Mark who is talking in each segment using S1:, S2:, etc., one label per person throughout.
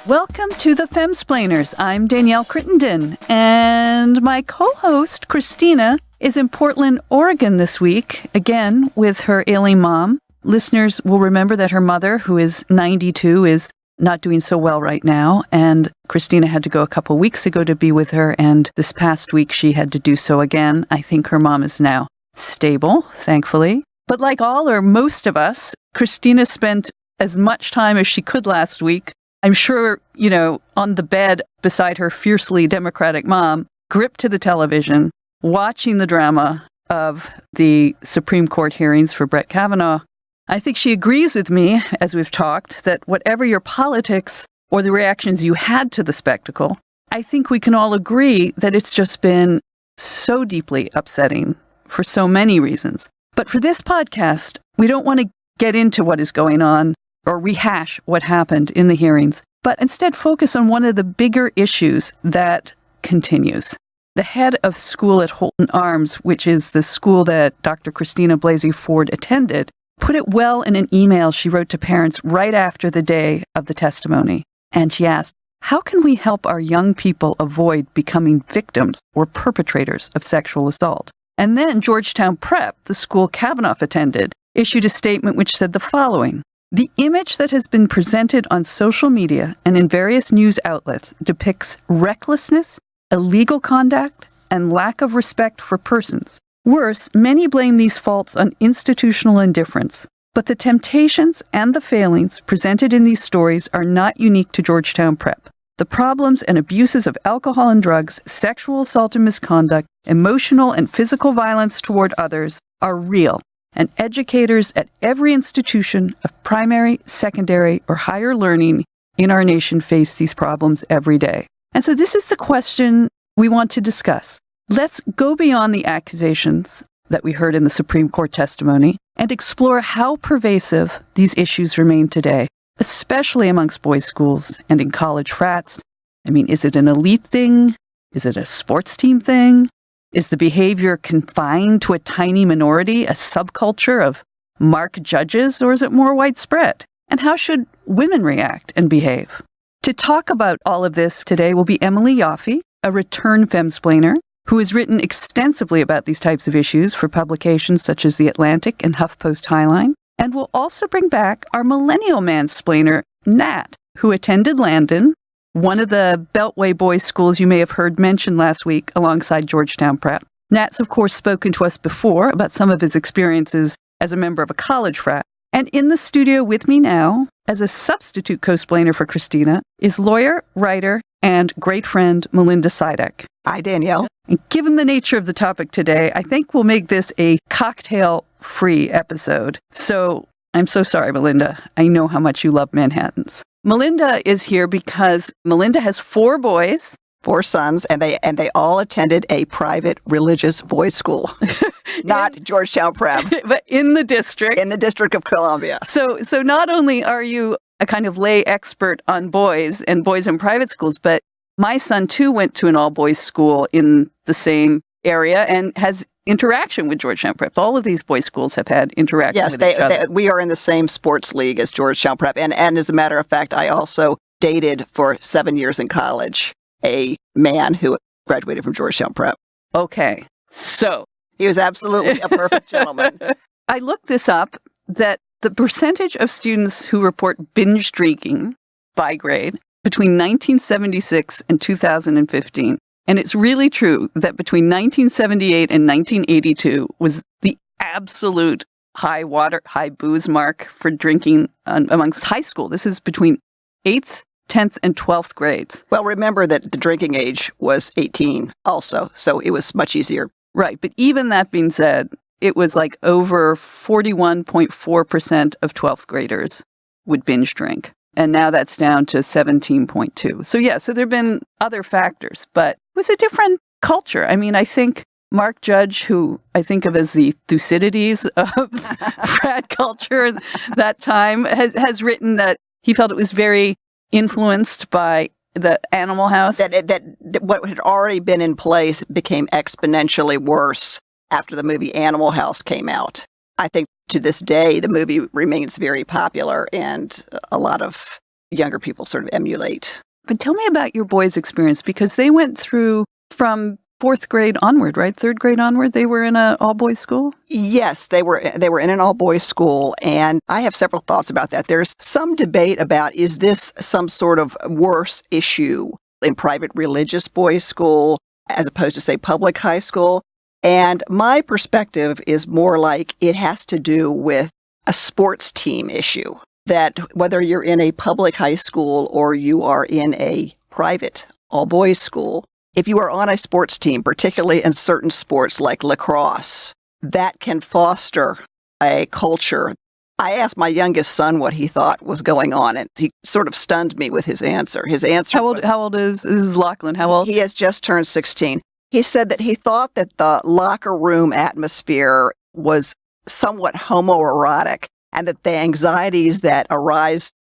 S1: Welcome to the Mansplainers. I'm Danielle Crittenden, and my co-host, Christina, is in Portland, Oregon this week, again with her ailing mom. Listeners will remember that her mother, who is 92, is not doing so well right now, and Christina had to go a couple weeks ago to be with her, and this past week she had to do so again. I think her mom is now stable, thankfully. But like all or most of us, Christina spent as much time as she could last week, I'm sure, on the bed beside her fiercely Democratic mom, gripped to the television, watching the drama of the Supreme Court hearings for Brett Kavanaugh. I think she agrees with me, as we've talked, that whatever your politics or the reactions you had to the spectacle, I think we can all agree that it's just been so deeply upsetting for so many reasons. But for this podcast, we don't want to get into what is going on or rehash what happened in the hearings, but instead focus on one of the bigger issues that continues. The head of school at Holton Arms, which is the school that Dr. Christina Blasey Ford attended, put it well in an email she wrote to parents right after the day of the testimony. And she asked, how can we help our young people avoid becoming victims or perpetrators of sexual assault? And then Georgetown Prep, the school Kavanaugh attended, issued a statement which said the following: the image that has been presented on social media and in various news outlets depicts recklessness, illegal conduct, and lack of respect for persons. Worse, many blame these faults on institutional indifference. But the temptations and the failings presented in these stories are not unique to Georgetown Prep. The problems and abuses of alcohol and drugs, sexual assault and misconduct, emotional and physical violence toward others are real. And educators at every institution of primary, secondary, or higher learning in our nation face these problems every day. And so this is the question we want to discuss. Let's go beyond the accusations that we heard in the Supreme Court testimony and explore how pervasive these issues remain today, especially amongst boys' schools and in college frats. I mean, is it an elite thing? Is it a sports team thing? Is the behavior confined to a tiny minority, a subculture of mark judges, or is it more widespread? And how should women react and behave? To talk about all of this today will be Emily Yoffe, a return Mansplainer, who has written extensively about these types of issues for publications such as The Atlantic and HuffPost Highline. And we'll also bring back our Millennial Mansplainer, Nat, who attended Landon, one of the Beltway boys' schools you may have heard mentioned last week alongside Georgetown Prep. Nat's, of course, spoken to us before about some of his experiences as a member of a college frat. And in the studio with me now, as a substitute co-splainer for Christina, is lawyer, writer, and great friend Melinda Sidak.
S2: Hi, Danielle.
S1: And given the nature of the topic today, I think we'll make this a cocktail-free episode. So I'm so sorry, Melinda. I know how much you love Manhattans. Melinda is here because Melinda has 4 boys.
S2: 4 sons, and they all attended a private religious boys' school, not Georgetown Prep,
S1: but in the district.
S2: In the District of Columbia.
S1: So not only are you a kind of lay expert on boys in private schools, but my son too went to an all-boys school in the same area and has interaction with Georgetown Prep. All of these boys' schools have had interaction with each other.
S2: We are in the same sports league as Georgetown Prep. And as a matter of fact, I also dated for 7 years in college a man who graduated from Georgetown Prep.
S1: Okay, so
S2: he was absolutely a perfect gentleman.
S1: I looked this up, that the percentage of students who report binge drinking by grade between 1976 and 2015. And it's really true that between 1978 and 1982 was the absolute high booze mark for drinking amongst high school. This is between 8th, 10th, and 12th grades.
S2: Well, remember that the drinking age was 18 also, so it was much easier.
S1: Right, but even that being said, it was like over 41.4% of 12th graders would binge drink. And now that's down to 17.2. So there have been other factors, but it was a different culture. I mean, I think Mark Judge, who I think of as the Thucydides of frat culture that time, has written that he felt it was very influenced by the Animal House.
S2: That what had already been in place became exponentially worse after the movie Animal House came out. I think to this day, the movie remains very popular, and a lot of younger people sort of emulate.
S1: But tell me about your boys' experience, because they went through from fourth grade onward, right? Third grade onward, they were in an all-boys school?
S2: Yes, they were in an all-boys school, and I have several thoughts about that. There's some debate about, is this some sort of worse issue in private religious boys' school as opposed to, say, public high school? And my perspective is more like it has to do with a sports team issue, that whether you're in a public high school or you are in a private all-boys school, if you are on a sports team, particularly in certain sports like lacrosse, that can foster a culture. I asked my youngest son what he thought was going on, and he sort of stunned me with his answer. His answer
S1: How old is Lachlan? How old?
S2: He has just turned 16. He said that he thought that the locker room atmosphere was somewhat homoerotic, and that the anxieties that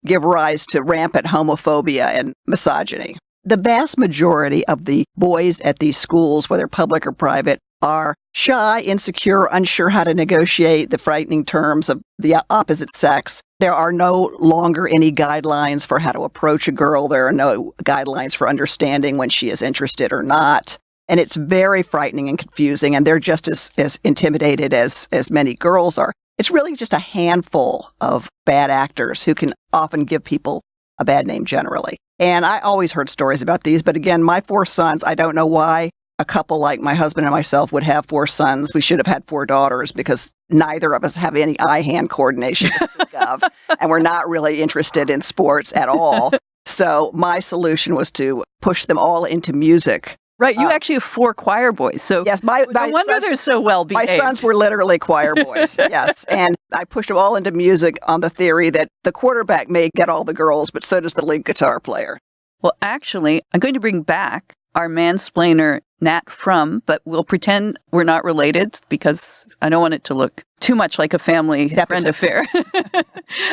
S2: give rise to rampant homophobia and misogyny. The vast majority of the boys at these schools, whether public or private, are shy, insecure, unsure how to negotiate the frightening terms of the opposite sex. There are no longer any guidelines for how to approach a girl. There are no guidelines for understanding when she is interested or not. And it's very frightening and confusing, and they're just as intimidated as many girls are. It's really just a handful of bad actors who can often give people a bad name generally. And I always heard stories about these, but again, my 4 sons, I don't know why a couple like my husband and myself would have 4 sons. We should have had 4 daughters because neither of us have any eye-hand coordination to speak of, and we're not really interested in sports at all. So my solution was to push them all into music.
S1: Right, you actually have 4 choir boys, so
S2: yes,
S1: no wonder they're so well behaved.
S2: My sons were literally choir boys, yes, and I pushed them all into music on the theory that the quarterback may get all the girls, but so does the lead guitar player.
S1: Well, actually, I'm going to bring back our mansplainer, Nat Frum, but we'll pretend we're not related because I don't want it to look too much like a family friend affair.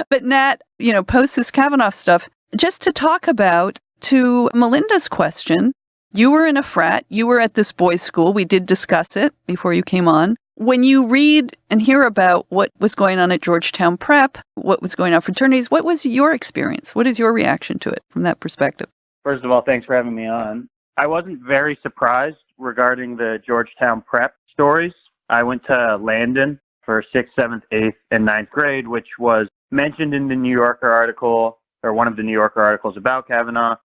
S1: But Nat, post this Kavanaugh stuff, just to talk about, to Melinda's question, you were in a frat, you were at this boys' school, we did discuss it before you came on. When you read and hear about what was going on at Georgetown Prep, what was going on at fraternities, what was your experience? What is your reaction to it from that perspective?
S3: First of all, thanks for having me on. I wasn't very surprised regarding the Georgetown Prep stories. I went to Landon for 6th, 7th, 8th, and 9th grade, which was mentioned in the New Yorker article, or one of the New Yorker articles about Kavanaugh,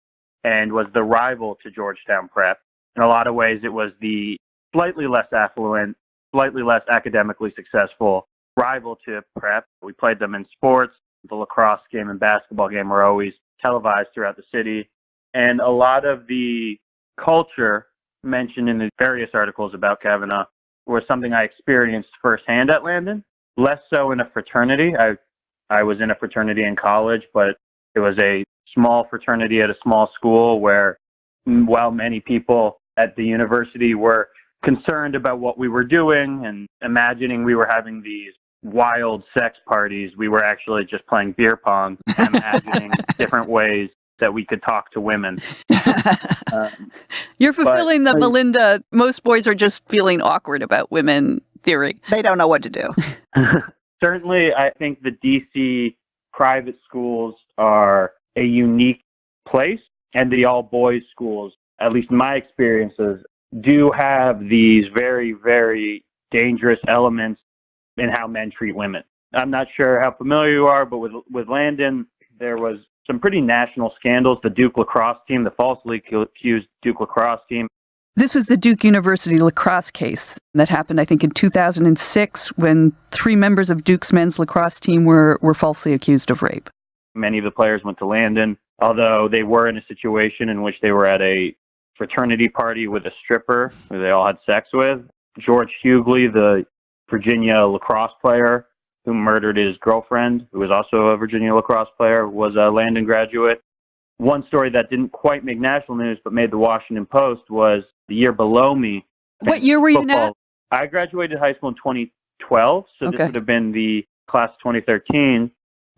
S3: and was the rival to Georgetown Prep. In a lot of ways, it was the slightly less affluent, slightly less academically successful rival to Prep. We played them in sports. The lacrosse game and basketball game were always televised throughout the city. And a lot of the culture mentioned in the various articles about Kavanaugh was something I experienced firsthand at Landon, less so in a fraternity. I was in a fraternity in college, but it was a small fraternity at a small school where, while many people at the university were concerned about what we were doing and imagining we were having these wild sex parties, we were actually just playing beer pong and imagining different ways that we could talk to women.
S1: You're fulfilling the Melinda, most boys are just feeling awkward about women theory.
S2: They don't know what to do.
S3: Certainly, I think the DC private schools are a unique place, and the all-boys schools, at least in my experiences, do have these very, very dangerous elements in how men treat women. I'm not sure how familiar you are, but with Landon, there was some pretty national scandals. The Duke lacrosse team, the falsely accused Duke lacrosse team.
S1: This was the Duke University lacrosse case that happened, I think, in 2006 when 3 members of Duke's men's lacrosse team were falsely accused of rape.
S3: Many of the players went to Landon, although they were in a situation in which they were at a fraternity party with a stripper who they all had sex with. George Hughley, the Virginia lacrosse player who murdered his girlfriend, who was also a Virginia lacrosse player, was a Landon graduate. One story that didn't quite make national news but made the Washington Post was the year below me.
S1: What year were you in?
S3: I graduated high school in 2012, so This would have been the class of 2013.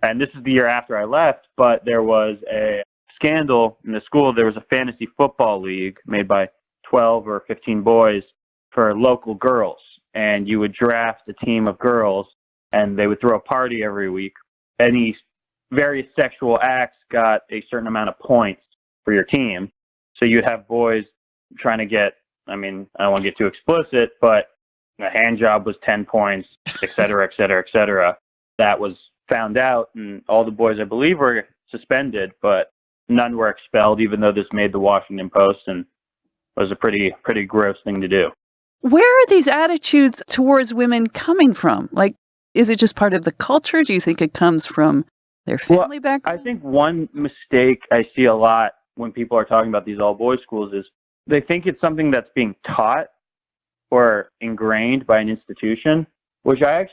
S3: And this is the year after I left, but there was a scandal in the school. There was a fantasy football league made by 12 or 15 boys for local girls. And you would draft a team of girls, and they would throw a party every week. Any various sexual acts got a certain amount of points for your team. So you'd have boys trying to get, I mean, I don't want to get too explicit, but a hand job was 10 points, et cetera, et cetera, et cetera. That was found out, and all the boys, I believe, were suspended, but none were expelled, even though this made the Washington Post and was a pretty gross thing to do.
S1: Where are these attitudes towards women coming from? Like, is it just part of the culture? Do you think it comes from their family background?
S3: I think one mistake I see a lot when people are talking about these all-boys schools is they think it's something that's being taught or ingrained by an institution, which I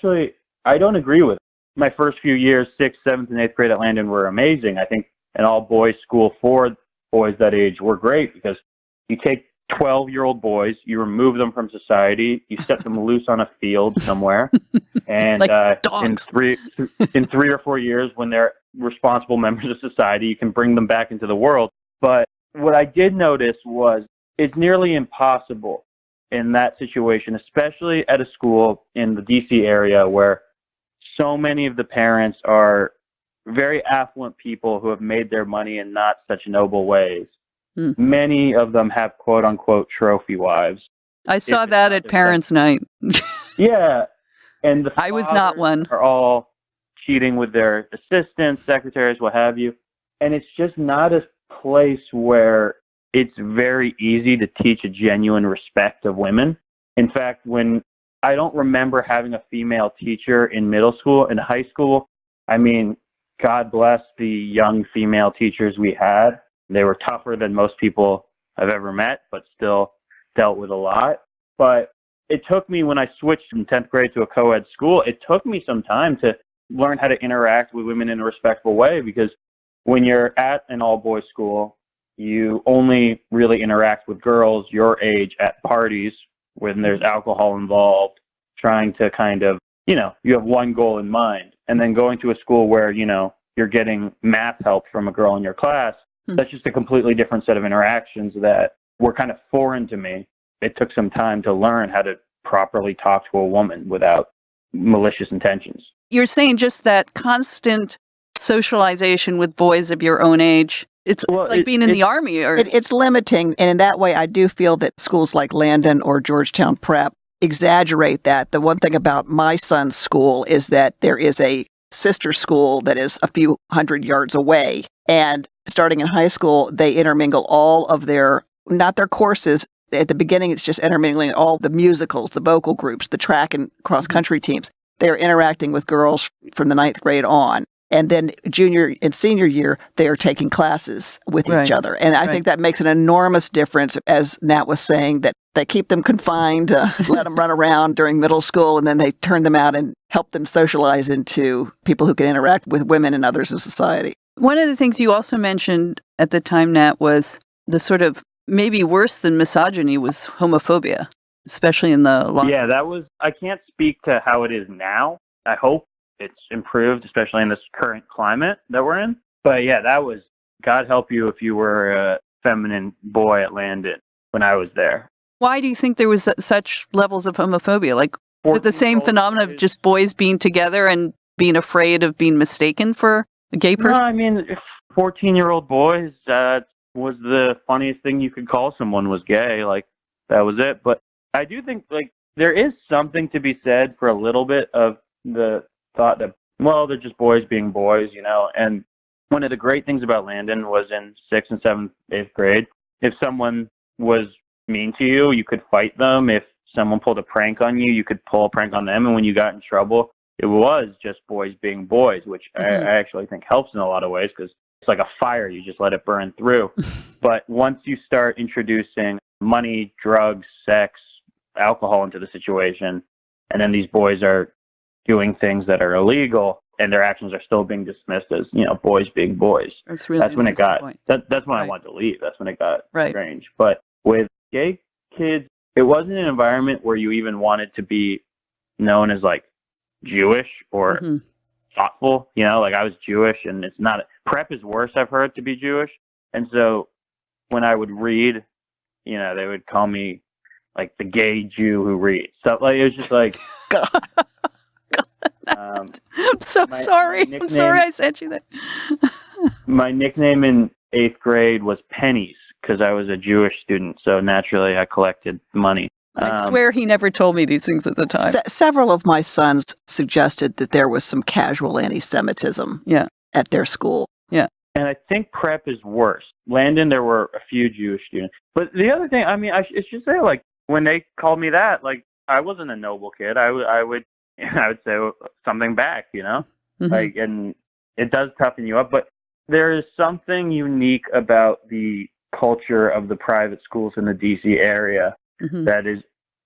S3: don't agree with. My first few years, 6th, 7th, and 8th grade at Landon were amazing. I think an all-boys school for boys that age were great because you take 12-year-old boys, you remove them from society, you set them loose on a field somewhere, and
S1: like
S3: in 3 or 4 years, when they're responsible members of society, you can bring them back into the world. But what I did notice was it's nearly impossible in that situation, especially at a school in the D.C. area where so many of the parents are very affluent people who have made their money in not such noble ways. Many of them have quote-unquote trophy wives.
S1: I saw that at parents' night.
S3: Yeah. And the
S1: I was not one.
S3: Are all cheating with their assistants, secretaries, what have you. And it's just not a place where it's very easy to teach a genuine respect of women. In fact, I don't remember having a female teacher in middle school and high school. I mean, God bless the young female teachers we had. They were tougher than most people I've ever met, but still dealt with a lot. But it took me, when I switched from 10th grade to a co-ed school, it took me some time to learn how to interact with women in a respectful way, because when you're at an all-boys school, you only really interact with girls your age at parties when there's alcohol involved, trying to kind of, you have one goal in mind. And then going to a school where, you're getting math help from a girl in your class, that's just a completely different set of interactions that were kind of foreign to me. It took some time to learn how to properly talk to a woman without malicious intentions.
S1: You're saying just that constant socialization with boys of your own age. It's like being in the Army.
S2: It's limiting. And in that way, I do feel that schools like Landon or Georgetown Prep exaggerate that. The one thing about my son's school is that there is a sister school that is a few hundred yards away. And starting in high school, they intermingle all of not their courses. At the beginning, it's just intermingling all the musicals, the vocal groups, the track and cross-country teams. They're interacting with girls from the 9th grade on. And then junior and senior year, they are taking classes with each other. And I think that makes an enormous difference, as Nat was saying, that they keep them confined, let them run around during middle school, and then they turn them out and help them socialize into people who can interact with women and others in society.
S1: One of the things you also mentioned at the time, Nat, was the sort of maybe worse than misogyny was homophobia, especially in the law.
S3: Yeah, I can't speak to how it is now. I hope it's improved, especially in this current climate that we're in. But yeah, that was, God help you if you were a feminine boy at Landon when I was there.
S1: Why do you think there was such levels of homophobia? Like, is it the same phenomenon of just boys being together and being afraid of being mistaken for a gay person?
S3: No, I mean, 14-year-old boys, was the funniest thing you could call someone was gay. Like, that was it. But I do think, like, there is something to be said for a little bit of the thought that, well, they're just boys being boys, And one of the great things about Landon was in 6th and 7th, 8th grade, if someone was mean to you, you could fight them. If someone pulled a prank on you, you could pull a prank on them. And when you got in trouble, it was just boys being boys, which I actually think helps in a lot of ways, because it's like a fire. You just let it burn through. But once you start introducing money, drugs, sex, alcohol into the situation, and then these boys are doing things that are illegal, and their actions are still being dismissed as, boys being boys.
S1: That's when it
S3: got, that's when I wanted to leave. That's when it got strange. But with gay kids, it wasn't an environment where you even wanted to be known as like Jewish or thoughtful. Like I was Jewish, and it's not, prep is worse, I've heard, to be Jewish. And so when I would read, they would call me like the gay Jew who reads. So like, it was just like,
S1: I'm so sorry. I'm sorry I sent you that.
S3: My nickname in 8th grade was Pennies because I was a Jewish student. So naturally, I collected money.
S1: I swear he never told me these things at the time.
S2: Several of my sons suggested that there was some casual anti-Semitism at their school.
S1: Yeah.
S3: And I think prep is worse. Landon, there were a few Jewish students. But the other thing, I mean, I should say, like, when they called me that, like, I wasn't a noble kid. I would say something back, you know?
S1: Mm-hmm.
S3: Like, and it does toughen you up. But there is something unique about the culture of the private schools in the D.C. area that is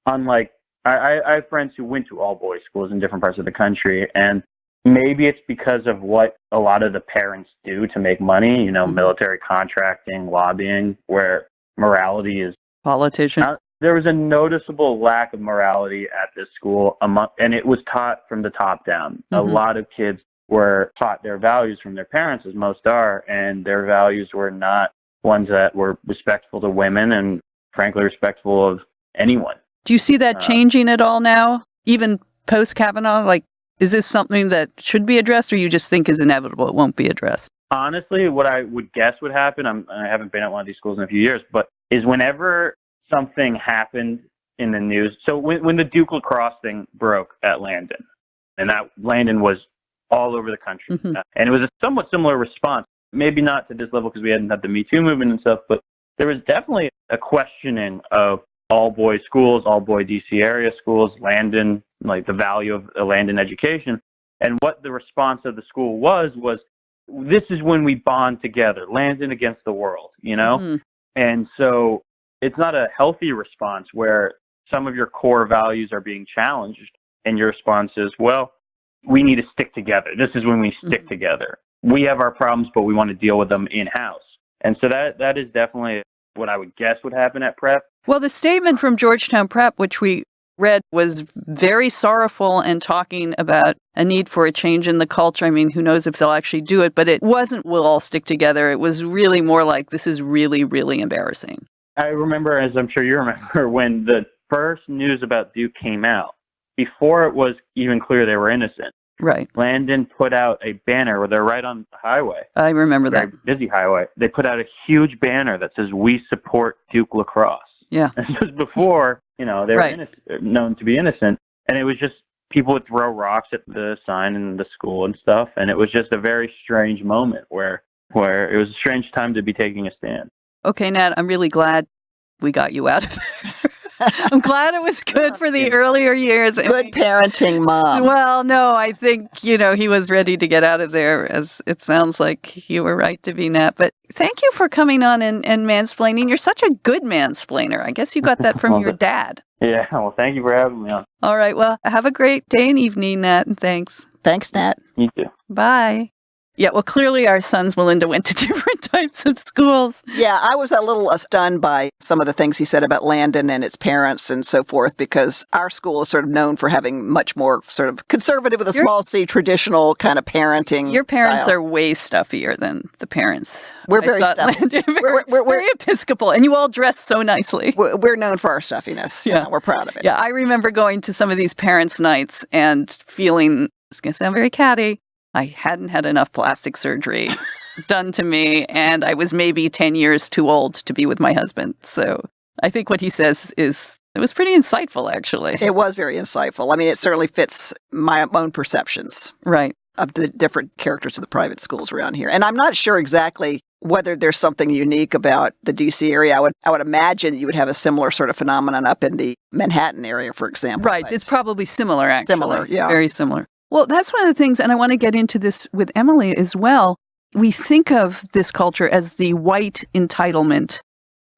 S3: unlike, I have friends who went to all boys schools in different parts of the country, and maybe it's because of what a lot of the parents do to make money, you know, military contracting, lobbying, where morality is
S1: politician.
S3: There was a noticeable lack of morality at this school, and it was taught from the top down. A lot of kids were taught their values from their parents, as most are, and their values were not ones that were respectful to women and, frankly, respectful of anyone.
S1: Do you see that changing at all now, even post-Kavanaugh? Like, is this something that should be addressed, or you just think is inevitable, it won't be addressed?
S3: Honestly, what I would guess would happen, I haven't been at one of these schools in a few years, but is whenever something happened in the news. So when the Duke lacrosse thing broke at Landon, and that Landon was all over the country, and it was a somewhat similar response, maybe not to this level because we hadn't had the Me Too movement and stuff, but there was definitely a questioning of all boys schools, all boy DC area schools, Landon, like the value of a Landon education. And what the response of the school was this is when we bond together, Landon against the world, you know? And so it's not a healthy response where some of your core values are being challenged, and your response is, well, we need to stick together. This is when we stick together. We have our problems, but we want to deal with them in-house. And so that is definitely what I would guess would happen at prep.
S1: Well, the statement from Georgetown Prep, which we read, was very sorrowful and talking about a need for a change in the culture. I mean, who knows if they'll actually do it, but it wasn't we'll all stick together. It was really more like this is really, really embarrassing.
S3: I remember, as I'm sure you remember, when the first news about Duke came out, before it was even clear they were innocent.
S1: Right.
S3: Landon put out a banner where they're right on the highway.
S1: I remember that.
S3: Very busy highway. They put out a huge banner that says, "We support Duke lacrosse."
S1: Yeah.
S3: This was before, you know, they were known to be innocent. And it was just people would throw rocks at the sign in the school and stuff. And it was just a very strange moment where it was a strange time to be taking a stand.
S1: Okay, Nat, I'm really glad we got you out of there. I'm glad it was good for the earlier years.
S2: Good parenting, Mom.
S1: Well, no, I think, you know, he was ready to get out of there, as it sounds like you were right to be, Nat. But thank you for coming on and mansplaining. You're such a good mansplainer. I guess you got that from your dad.
S3: Yeah, well, thank you for having me on.
S1: All right, well, have a great day and evening, Nat, and thanks.
S2: Thanks, Nat.
S3: You too.
S1: Bye. Yeah, well, clearly our sons, Melinda, went to different types of schools.
S2: Yeah, I was a little stunned by some of the things he said about Landon and its parents and so forth, because our school is sort of known for having much more sort of conservative with a small c, traditional kind of parenting.
S1: Your parents
S2: style.
S1: are way stuffier than the parents.
S2: We're very stuffy.
S1: We're very Episcopal, and you all dress so nicely.
S2: We're known for our stuffiness. Yeah. We're proud of it.
S1: Yeah, I remember going to some of these parents' nights and feeling, it's going to sound very catty, I hadn't had enough plastic surgery done to me, and I was maybe 10 years too old to be with my husband. So I think what he says it was pretty insightful, actually.
S2: It was very insightful. I mean, it certainly fits my own perceptions.
S1: Right.
S2: Of the different characters of the private schools around here. And I'm not sure exactly whether there's something unique about the D.C. area. I would imagine you would have a similar sort of phenomenon up in the Manhattan area, for example.
S1: Right. It's probably similar, actually.
S2: Similar, yeah.
S1: Very similar. Well, that's one of the things, and I want to get into this with Emily as well. We think of this culture as the white entitlement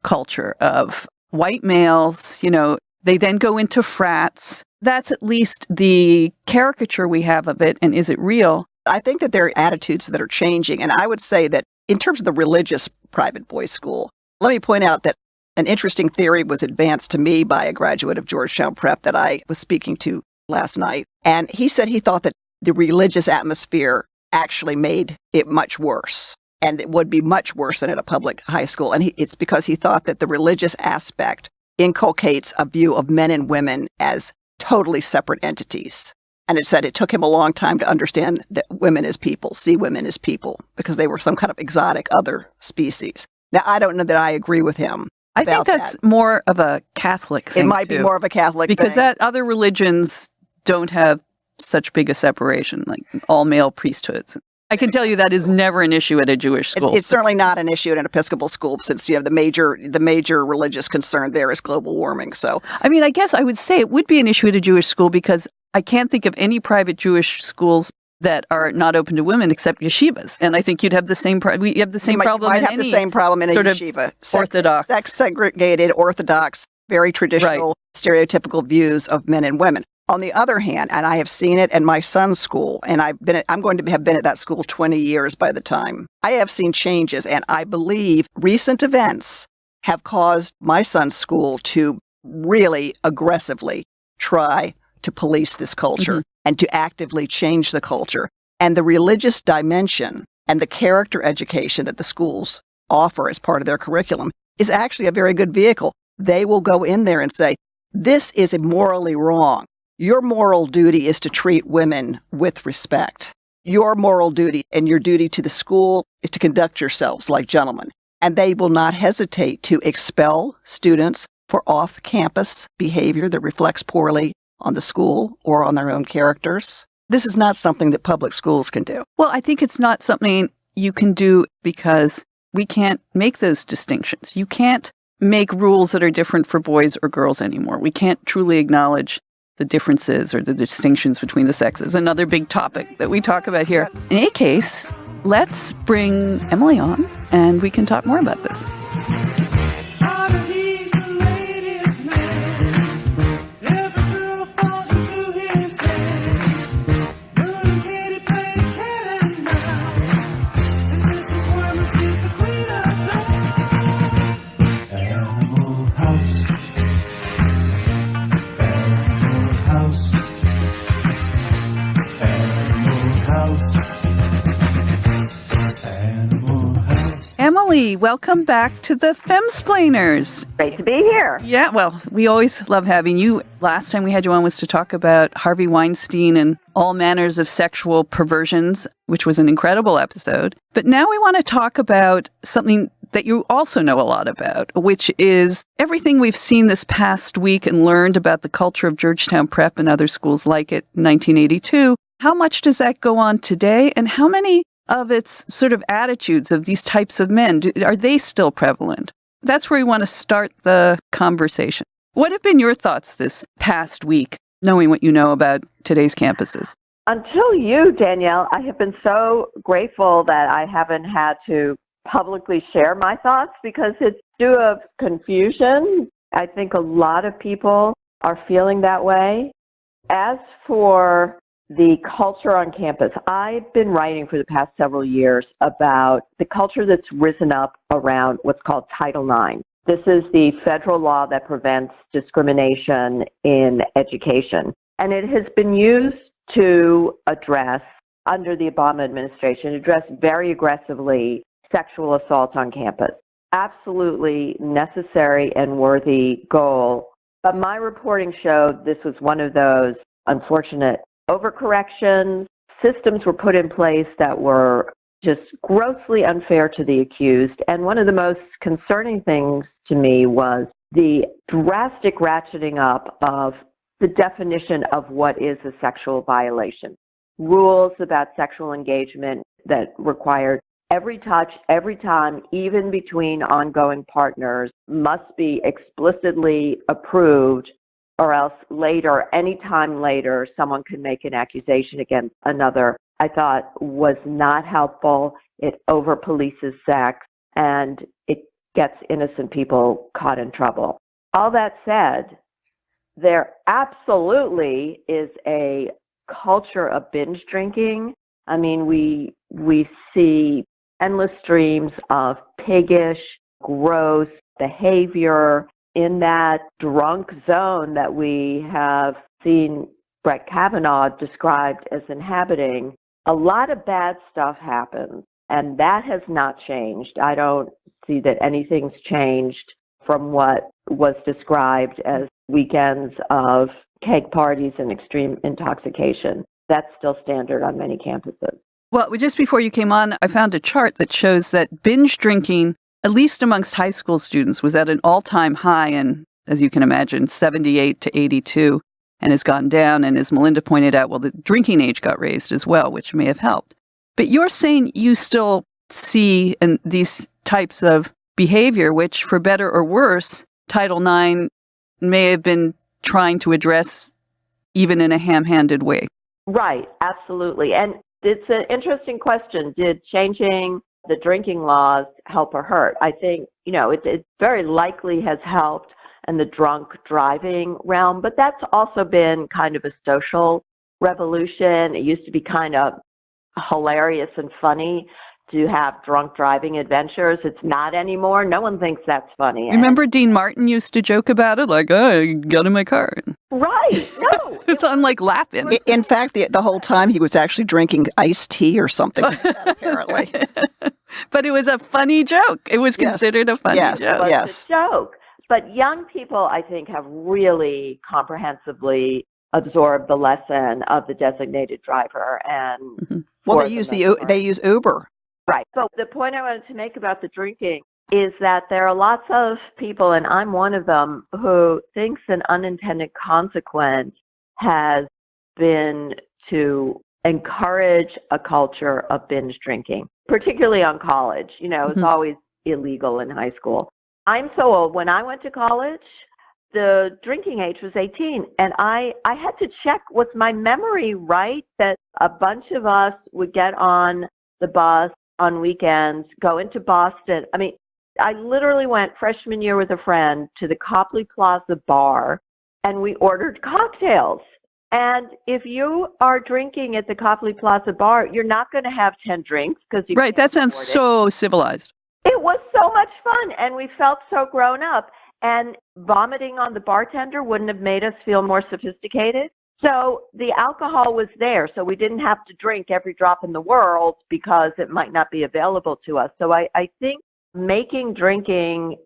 S1: culture of white males, you know, they then go into frats. That's at least the caricature we have of it, and is it real?
S2: I think that there are attitudes that are changing, and I would say that in terms of the religious private boys' school, let me point out that an interesting theory was advanced to me by a graduate of Georgetown Prep that I was speaking to last night. And he said he thought that the religious atmosphere actually made it much worse, and it would be much worse than at a public high school. And it's because he thought that the religious aspect inculcates a view of men and women as totally separate entities. And it said it took him a long time to understand that women as people, see women as people, because they were some kind of exotic other species. Now, I don't know that I agree with him.
S1: I think that's more of a Catholic thing.
S2: It might be more of a Catholic thing.
S1: Because that other religions don't have such big a separation, like all male priesthoods. I can tell you that is never an issue at a Jewish school.
S2: It's certainly not an issue at an Episcopal school, since the major religious concern there is global warming. So,
S1: I mean, I guess I would say it would be an issue at a Jewish school because I can't think of any private Jewish schools that are not open to women except yeshivas, and I think you'd have the same. We have the same problem.
S2: You might have the same problem in a yeshiva.
S1: Orthodox,
S2: sex segregated, orthodox, very traditional, stereotypical views of men and women. On the other hand, and I have seen it at my son's school, and I'm going to have been at that school 20 years by the time. I have seen changes, and I believe recent events have caused my son's school to really aggressively try to police this culture and to actively change the culture. And the religious dimension and the character education that the schools offer as part of their curriculum is actually a very good vehicle. They will go in there and say, this is morally wrong. Your moral duty is to treat women with respect. Your moral duty and your duty to the school is to conduct yourselves like gentlemen. And they will not hesitate to expel students for off-campus behavior that reflects poorly on the school or on their own characters. This is not something that public schools can do.
S1: Well, I think it's not something you can do because we can't make those distinctions. You can't make rules that are different for boys or girls anymore. We can't truly acknowledge the differences or the distinctions between the sexes. Another big topic that we talk about here. In any case, let's bring Emily on and we can talk more about this. Emily, welcome back to the Femsplainers.
S4: Great to be here.
S1: Yeah, well, we always love having you. Last time we had you on was to talk about Harvey Weinstein and all manners of sexual perversions, which was an incredible episode. But now we want to talk about something that you also know a lot about, which is everything we've seen this past week and learned about the culture of Georgetown Prep and other schools like it in 1982. How much does that go on today, and how many of its sort of attitudes of these types of men, are they still prevalent? That's where we want to start the conversation. What have been your thoughts this past week, knowing what you know about today's campuses?
S4: Until you, Danielle, I have been so grateful that I haven't had to publicly share my thoughts because it's due of confusion. I think a lot of people are feeling that way. As for the culture on campus, I've been writing for the past several years about the culture that's risen up around what's called Title IX. This is the federal law that prevents discrimination in education. And it has been used to address, under the Obama administration, address very aggressively sexual assault on campus. Absolutely necessary and worthy goal. But my reporting showed this was one of those unfortunate overcorrections. Systems were put in place that were just grossly unfair to the accused. And one of the most concerning things to me was the drastic ratcheting up of the definition of what is a sexual violation. Rules about sexual engagement that required every touch, every time, even between ongoing partners, must be explicitly approved, or else later, any time later, someone can make an accusation against another, I thought was not helpful. It over-polices sex, and it gets innocent people caught in trouble. All that said, there absolutely is a culture of binge drinking. I mean, we see endless streams of piggish, gross behavior in that drunk zone that we have seen Brett Kavanaugh described as inhabiting. A lot of bad stuff happens, and that has not changed. I don't see that anything's changed from what was described as weekends of keg parties and extreme intoxication. That's still standard on many campuses.
S1: Well, just before you came on, I found a chart that shows that binge drinking, at least amongst high school students, was at an all-time high in, as you can imagine, 78 to 82, and has gone down. And as Melinda pointed out, well, the drinking age got raised as well, which may have helped. But you're saying you still see in these types of behavior, which for better or worse, Title IX may have been trying to address even in a ham-handed way.
S4: Right, absolutely. And it's an interesting question. Did changing the drinking laws help or hurt? I think, it very likely has helped in the drunk driving realm, but that's also been kind of a social revolution. It used to be kind of hilarious and funny to have drunk driving adventures. It's not anymore. No one thinks that's funny.
S1: Remember Dean Martin used to joke about it, like, oh, I got in my car.
S4: Right. No.
S1: It's on like Lappin.
S2: In fact, the whole time he was actually drinking iced tea or something like that, apparently.
S1: But it was a funny joke. It was considered a funny joke.
S4: It was a joke. But young people, I think, have really comprehensively absorbed the lesson of the designated driver. And
S2: well, they use Uber.
S4: Right. So the point I wanted to make about the drinking is that there are lots of people, and I'm one of them, who thinks an unintended consequence has been to encourage a culture of binge drinking, particularly on college. It's always illegal in high school. I'm so old. When I went to college, the drinking age was 18, and I had to check, was my memory right that a bunch of us would get on the bus on weekends, go into Boston. I mean, I literally went freshman year with a friend to the Copley Plaza bar, and we ordered cocktails. And if you are drinking at the Copley Plaza bar, you're not going to have 10 drinks because you
S1: right. That sounds so civilized.
S4: It was so much fun, and we felt so grown up. And vomiting on the bartender wouldn't have made us feel more sophisticated. So the alcohol was there, so we didn't have to drink every drop in the world because it might not be available to us. So I think making drinking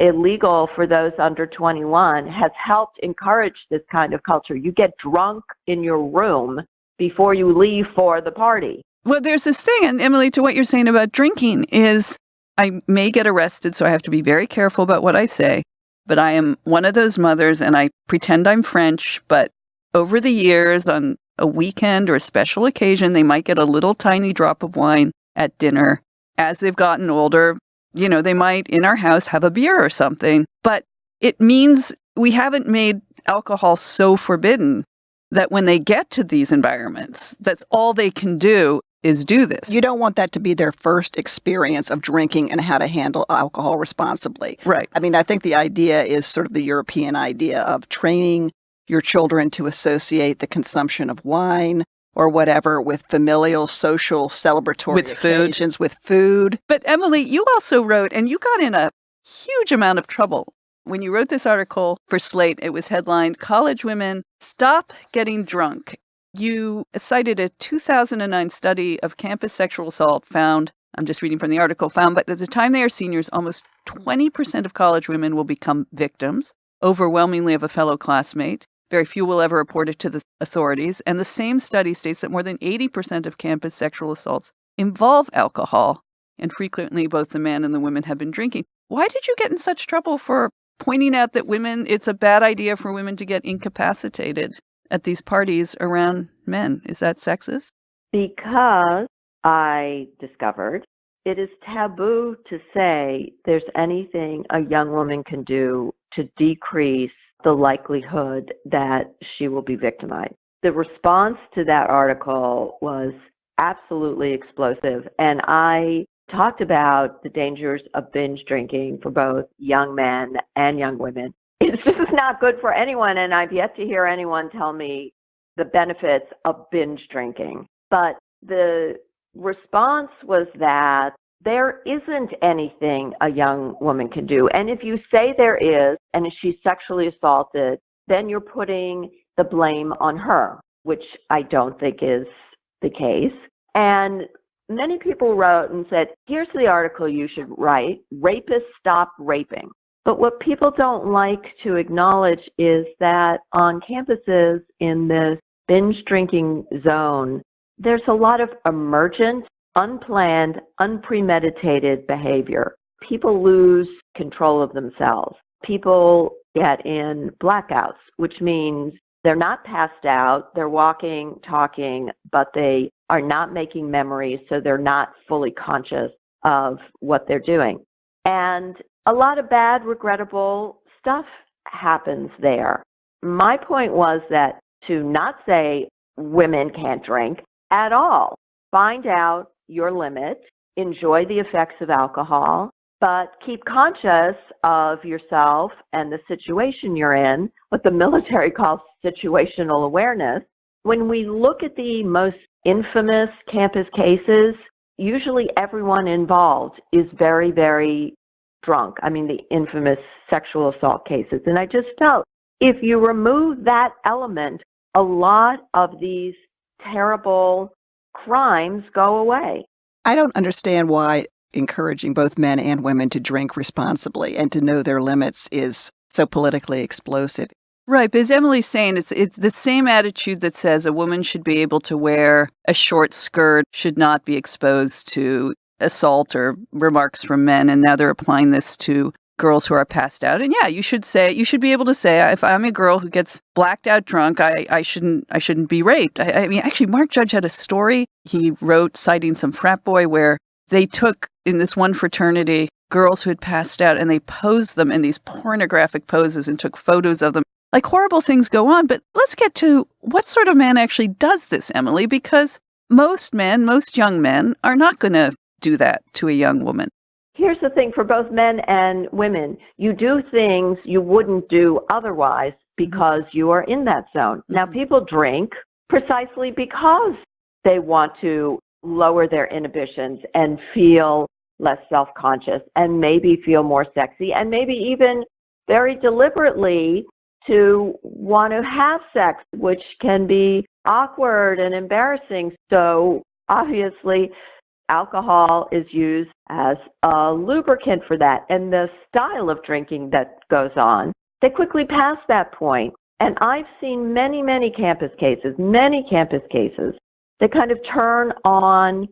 S4: illegal for those under 21 has helped encourage this kind of culture. You get drunk in your room before you leave for the party.
S1: Well, there's this thing, and Emily, to what you're saying about drinking is I may get arrested, so I have to be very careful about what I say. But I am one of those mothers, and I pretend I'm French, but over the years, on a weekend or a special occasion, they might get a little tiny drop of wine at dinner. As they've gotten older, they might, in our house, have a beer or something. But it means we haven't made alcohol so forbidden that when they get to these environments, that's all they can do is do this.
S2: You don't want that to be their first experience of drinking and how to handle alcohol responsibly.
S1: Right.
S2: I mean, I think the idea is sort of the European idea of training your children to associate the consumption of wine or whatever with familial, social, celebratory occasions, with food.
S1: But Emily, you also wrote, and you got in a huge amount of trouble. When you wrote this article for Slate, it was headlined, College Women Stop Getting Drunk. You cited a 2009 study of campus sexual assault found, I'm just reading from the article, found that at the time they are seniors, almost 20% of college women will become victims, overwhelmingly of a fellow classmate. Very few will ever report it to the authorities. And the same study states that more than 80% of campus sexual assaults involve alcohol, and frequently both the man and the women have been drinking. Why did you get in such trouble for pointing out that it's a bad idea for women to get incapacitated at these parties around men? Is that sexist?
S4: Because I discovered it is taboo to say there's anything a young woman can do to decrease the likelihood that she will be victimized. The response to that article was absolutely explosive, and I talked about the dangers of binge drinking for both young men and young women. It's just not good for anyone, and I've yet to hear anyone tell me the benefits of binge drinking. But the response was that there isn't anything a young woman can do. And if you say there is, and if she's sexually assaulted, then you're putting the blame on her, which I don't think is the case. And many people wrote and said, here's the article you should write, Rapists Stop Raping. But what people don't like to acknowledge is that on campuses in this binge drinking zone, there's a lot of emergent, unplanned, unpremeditated behavior. People lose control of themselves. People get in blackouts, which means they're not passed out, they're walking, talking, but they are not making memories, so they're not fully conscious of what they're doing. And a lot of bad, regrettable stuff happens there. My point was that to not say women can't drink at all. Find out your limit, enjoy the effects of alcohol, but keep conscious of yourself and the situation you're in, what the military calls situational awareness. When we look at the most infamous campus cases, usually everyone involved is very, very drunk. I mean, the infamous sexual assault cases. And I just felt if you remove that element, a lot of these terrible crimes go away.
S2: I don't understand why encouraging both men and women to drink responsibly and to know their limits is so politically explosive.
S1: Right, but as Emily's saying, it's the same attitude that says a woman should be able to wear a short skirt, should not be exposed to assault or remarks from men, and now they're applying this to girls who are passed out. And yeah, you should be able to say, if I'm a girl who gets blacked out drunk, I shouldn't be raped. I mean, actually, Mark Judge had a story he wrote citing some frat boy where they took, in this one fraternity, girls who had passed out and they posed them in these pornographic poses and took photos of them. Like, horrible things go on, but let's get to what sort of man actually does this, Emily, because most young men are not going to do that to a young woman.
S4: Here's the thing for both men and women. You do things you wouldn't do otherwise because you are in that zone. Now, people drink precisely because they want to lower their inhibitions and feel less self-conscious and maybe feel more sexy and maybe even very deliberately to want to have sex, which can be awkward and embarrassing. So obviously, alcohol is used as a lubricant for that. And the style of drinking that goes on, they quickly pass that point. And I've seen many campus cases that kind of turn on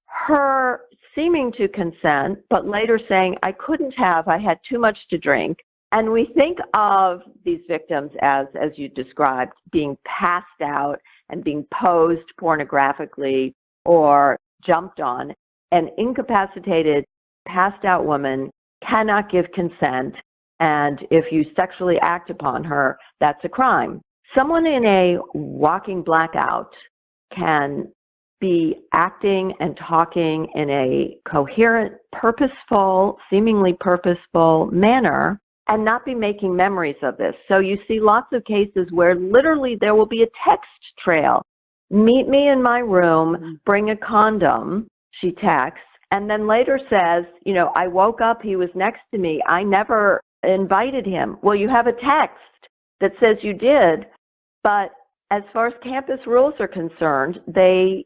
S4: her seeming to consent, but later saying, I couldn't have, I had too much to drink. And we think of these victims as you described, being passed out and being posed pornographically or jumped on. An incapacitated, passed out woman cannot give consent, and if you sexually act upon her, that's a crime. Someone in a walking blackout can be acting and talking in a coherent, purposeful, seemingly purposeful manner and not be making memories of this. So you see lots of cases where literally there will be a text trail. Meet me in my room, bring a condom, she texts, and then later says, I woke up, he was next to me, I never invited him. Well, you have a text that says you did, but as far as campus rules are concerned, they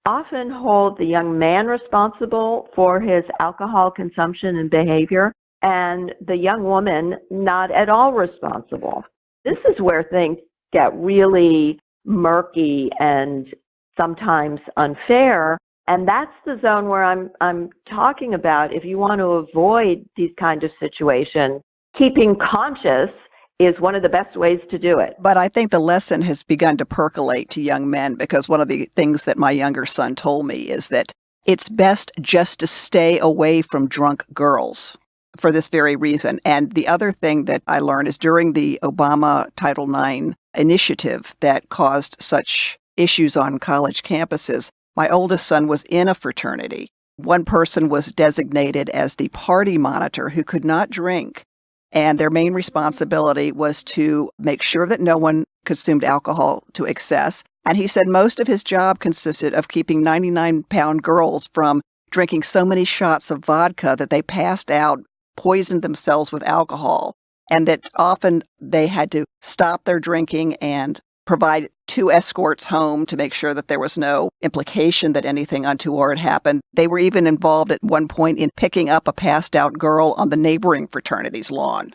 S4: often hold the young man responsible for his alcohol consumption and behavior, and the young woman not at all responsible. This is where things get really murky and sometimes unfair, and that's the zone where I'm talking about. If you want to avoid these kind of situations, keeping conscious is one of the best ways to do it.
S2: But I think the lesson has begun to percolate to young men, because one of the things that my younger son told me is that it's best just to stay away from drunk girls for this very reason. And the other thing that I learned is during the Obama Title IX initiative that caused such issues on college campuses, my oldest son was in a fraternity. One person was designated as the party monitor who could not drink. And their main responsibility was to make sure that no one consumed alcohol to excess. And he said most of his job consisted of keeping 99-pound girls from drinking so many shots of vodka that they passed out, poisoned themselves with alcohol, and that often they had to stop their drinking and provide 2 escorts home to make sure that there was no implication that anything untoward happened. They were even involved at one point in picking up a passed out girl on the neighboring fraternity's lawn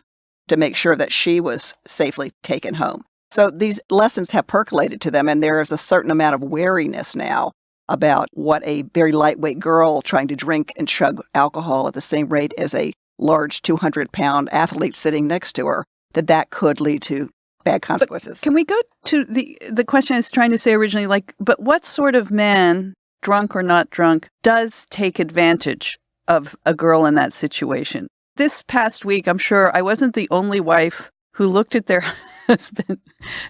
S2: to make sure that she was safely taken home. So these lessons have percolated to them, and there is a certain amount of wariness now about what a very lightweight girl trying to drink and chug alcohol at the same rate as a large 200-pound athlete sitting next to her, that could lead to bad consequences.
S1: But can we go to the question I was trying to say originally, but what sort of man, drunk or not drunk, does take advantage of a girl in that situation? This past week, I'm sure I wasn't the only wife who looked at their husband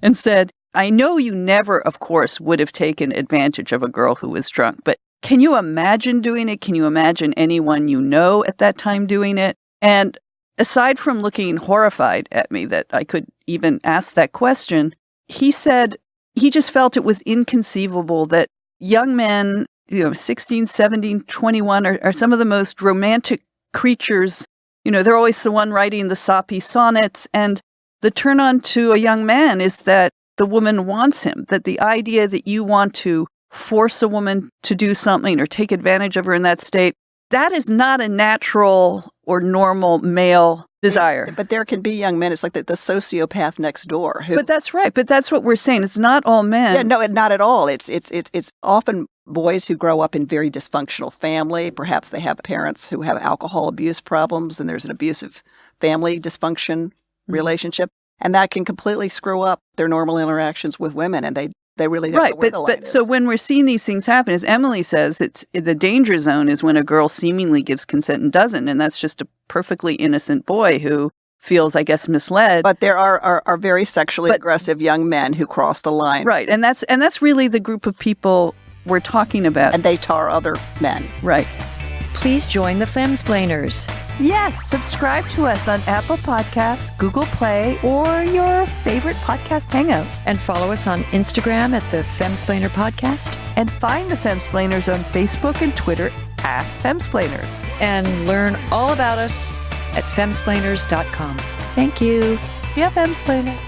S1: and said, I know you never, of course, would have taken advantage of a girl who was drunk, but can you imagine doing it? Can you imagine anyone you know at that time doing it? And aside from looking horrified at me that I could even ask that question, he said he just felt it was inconceivable that young men, 16, 17, 21 are some of the most romantic creatures. They're always the one writing the soppy sonnets. And the turn on to a young man is that the woman wants him, that the idea that you want to force a woman to do something or take advantage of her in that state, that is not a natural or normal male desire.
S2: But there can be young men. It's like the sociopath next door.
S1: But that's right. But that's what we're saying. It's not all men.
S2: Yeah, no, not at all. It's often boys who grow up in very dysfunctional family. Perhaps they have parents who have alcohol abuse problems, and there's an abusive family dysfunction relationship, and that can completely screw up their normal interactions with women, and they really don't know where the line is.
S1: So when we're seeing these things happen, as Emily says, it's the danger zone is when a girl seemingly gives consent and doesn't, and that's just a perfectly innocent boy who feels, I guess, misled.
S2: But there are very sexually aggressive young men who cross the line.
S1: Right, and that's really the group of people we're talking about.
S2: And they tar other men.
S1: Right.
S5: Please join the Femsplainers.
S1: Yes, subscribe to us on Apple Podcasts, Google Play, or your favorite podcast hangout.
S5: And follow us on Instagram at the Femsplainer Podcast.
S1: And find the Femsplainers on Facebook and Twitter at Femsplainers.
S5: And learn all about us at femsplainers.com. Thank you.
S1: Yeah, Femsplainer.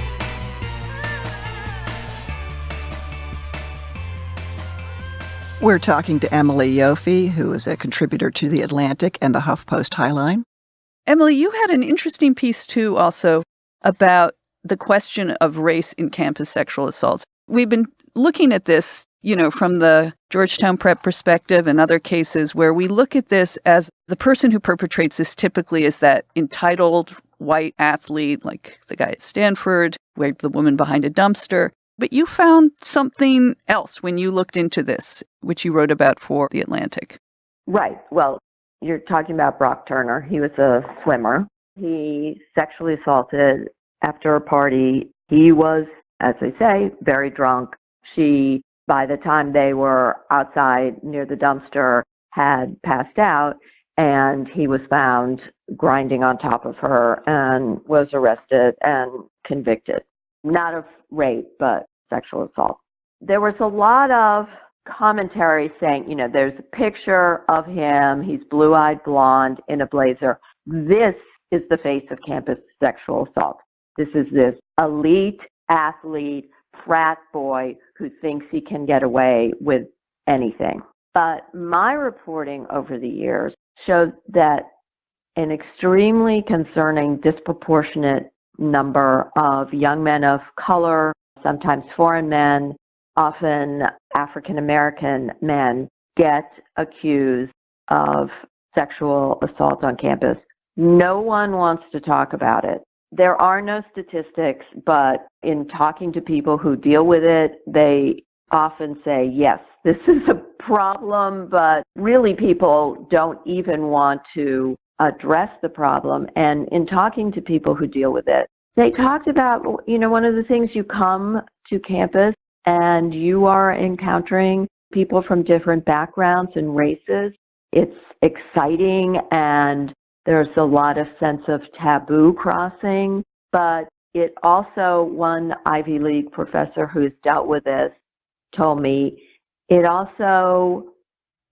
S2: We're talking to Emily Yoffe, who is a contributor to The Atlantic and the HuffPost Highline.
S1: Emily, you had an interesting piece, too, also about the question of race in campus sexual assaults. We've been looking at this, from the Georgetown Prep perspective and other cases where we look at this as the person who perpetrates this typically is that entitled white athlete, like the guy at Stanford, who the woman behind a dumpster. But you found something else when you looked into this, which you wrote about for The Atlantic.
S4: Right. Well, you're talking about Brock Turner. He was a swimmer. He sexually assaulted after a party. He was, as they say, very drunk. She, by the time they were outside near the dumpster, had passed out, and he was found grinding on top of her and was arrested and convicted. Not of rape, but sexual assault. There was a lot of commentary saying, there's a picture of him. He's blue-eyed blonde in a blazer. This is the face of campus sexual assault. This is this elite athlete, frat boy who thinks he can get away with anything. But my reporting over the years showed that an extremely concerning, disproportionate number of young men of color, sometimes foreign men, often African-American men, get accused of sexual assault on campus. No one wants to talk about it. There are no statistics, but in talking to people who deal with it, they often say, yes, this is a problem, but really people don't even want to address the problem. And in talking to people who deal with it, they talked about, one of the things, you come to campus and you are encountering people from different backgrounds and races. It's exciting and there's a lot of sense of taboo crossing, but it also, one Ivy League professor who's dealt with this told me, it also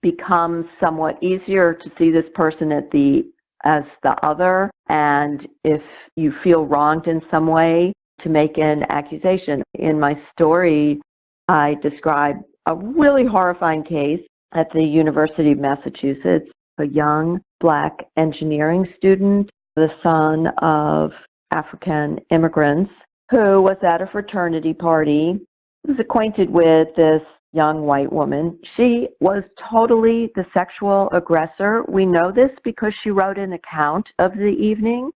S4: becomes somewhat easier to see this person as the other, and if you feel wronged in some way, to make an accusation. In my story, I describe a really horrifying case at the University of Massachusetts, a young Black engineering student, the son of African immigrants, who was at a fraternity party, was acquainted with this young white woman. She was totally the sexual aggressor. We know this because she wrote an account of the evening.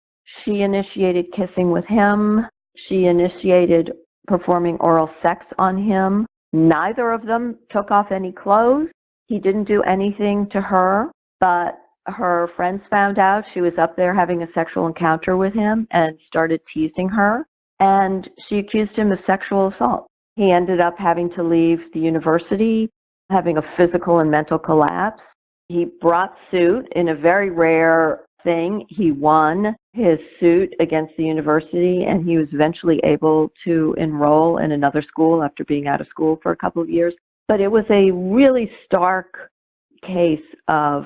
S4: She initiated kissing with him. She initiated performing oral sex on him. Neither of them took off any clothes. He didn't do anything to her, but her friends found out she was up there having a sexual encounter with him and started teasing her, and she accused him of sexual assault. He ended up having to leave the university, having a physical and mental collapse. He brought suit in a very rare thing. He won his suit against the university, and he was eventually able to enroll in another school after being out of school for a couple of years. But it was a really stark case of